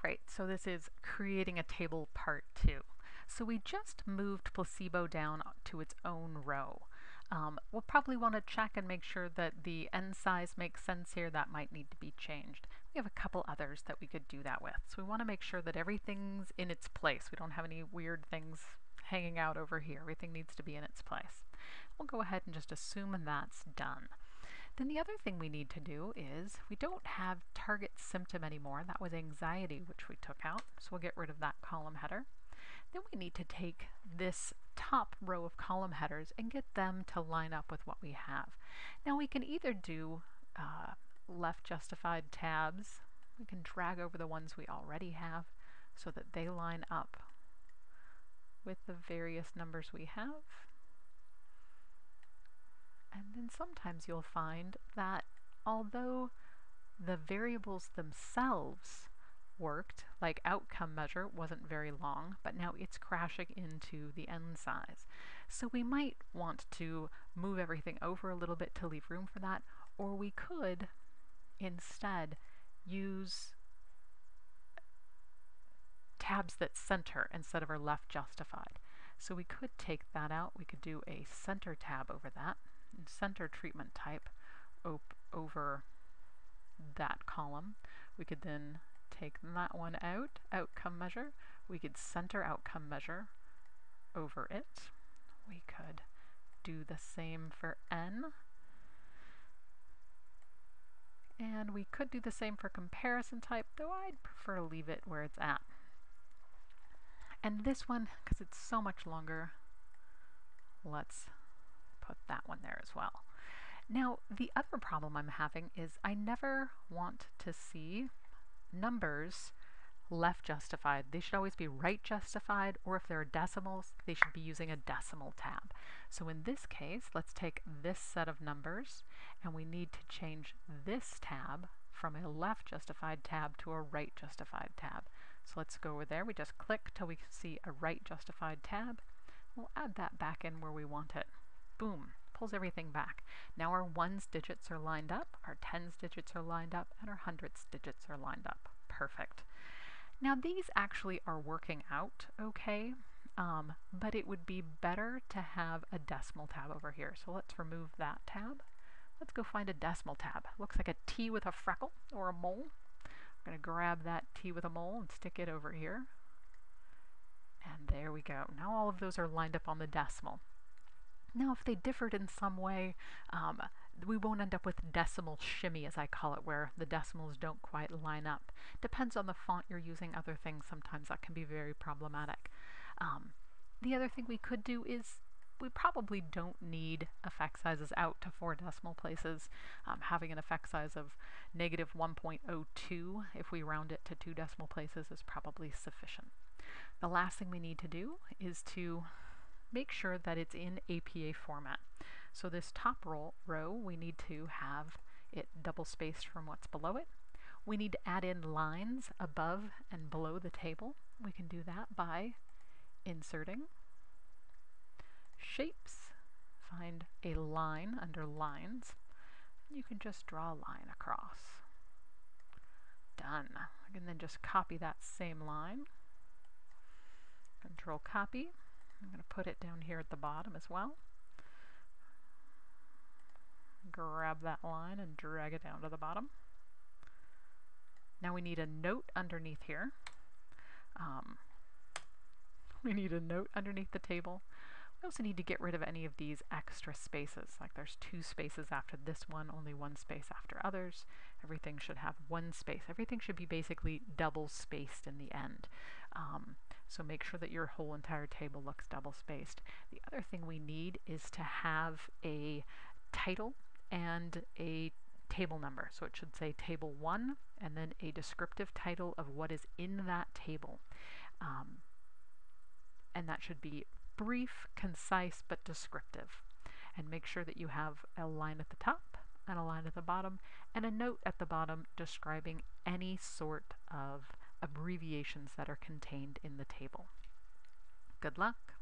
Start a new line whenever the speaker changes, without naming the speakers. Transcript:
Alright, so this is creating a table part 2. So we just moved placebo down to its own row. We'll probably want to check and make sure that the n size makes sense here. That might need to be changed. We have a couple others that we could do that with. So we want to make sure that everything's in its place. We don't have any weird things hanging out over here. Everything needs to be in its place. We'll go ahead and just assume that's done. Then the other thing we need to do is we don't have target symptom anymore. That was anxiety, which we took out. So we'll get rid of that column header. Then we need to take this top row of column headers and get them to line up with what we have. Now we can either do left justified tabs. We can drag over the ones we already have so that they line up with the various numbers we have. And then sometimes you'll find that although the variables themselves worked, like outcome measure wasn't very long, but now it's crashing into the n size. So we might want to move everything over a little bit to leave room for that, or we could instead use tabs that center instead of our left justified. So we could take that out. We could do a center tab over that, and center treatment type over that column. We could then take that one out, outcome measure. We could center outcome measure over it. We could do the same for n. And we could do the same for comparison type, though I'd prefer to leave it where it's at. And this one, because it's so much longer, let's put that one there as well. Now, the other problem I'm having is I never want to see numbers left justified. They should always be right justified, or if there are decimals, they should be using a decimal tab. So in this case, let's take this set of numbers, and we need to change this tab from a left justified tab to a right justified tab. So let's go over there. We just click till we see a right justified tab. We'll add that back in where we want it. Boom, pulls everything back. Now our ones digits are lined up, our tens digits are lined up, and our hundreds digits are lined up. Perfect. Now these actually are working out okay, but it would be better to have a decimal tab over here. So let's remove that tab. Let's go find a decimal tab. Looks like a T with a freckle or a mole. I'm going to grab that T with a mole and stick it over here. And there we go. Now all of those are lined up on the decimal. Now if they differed in some way, we won't end up with decimal shimmy, as I call it, where the decimals don't quite line up. Depends on the font you're using, other things. Sometimes that can be very problematic. The other thing we could do is we probably don't need effect sizes out to 4 decimal places. Having an effect size of -1.02, if we round it to 2 decimal places, is probably sufficient. The last thing we need to do is to make sure that it's in APA format. So this top row, we need to have it double spaced from what's below it. We need to add in lines above and below the table. We can do that by inserting, shapes, find a line under lines. You can just draw a line across. Done. I can then just copy that same line. Control copy. I'm going to put it down here at the bottom as well. Grab that line and drag it down to the bottom. Now we need a note underneath here. We need a note underneath the table. We also need to get rid of any of these extra spaces. Like there's 2 spaces after this one, only 1 space after others. Everything should have 1 space. Everything should be basically double spaced in the end. So make sure that your whole entire table looks double spaced. The other thing we need is to have a title and a table number. So it should say table 1 and then a descriptive title of what is in that table. And that should be brief, concise, but descriptive. And make sure that you have a line at the top and a line at the bottom and a note at the bottom describing any sort of abbreviations that are contained in the table. Good luck!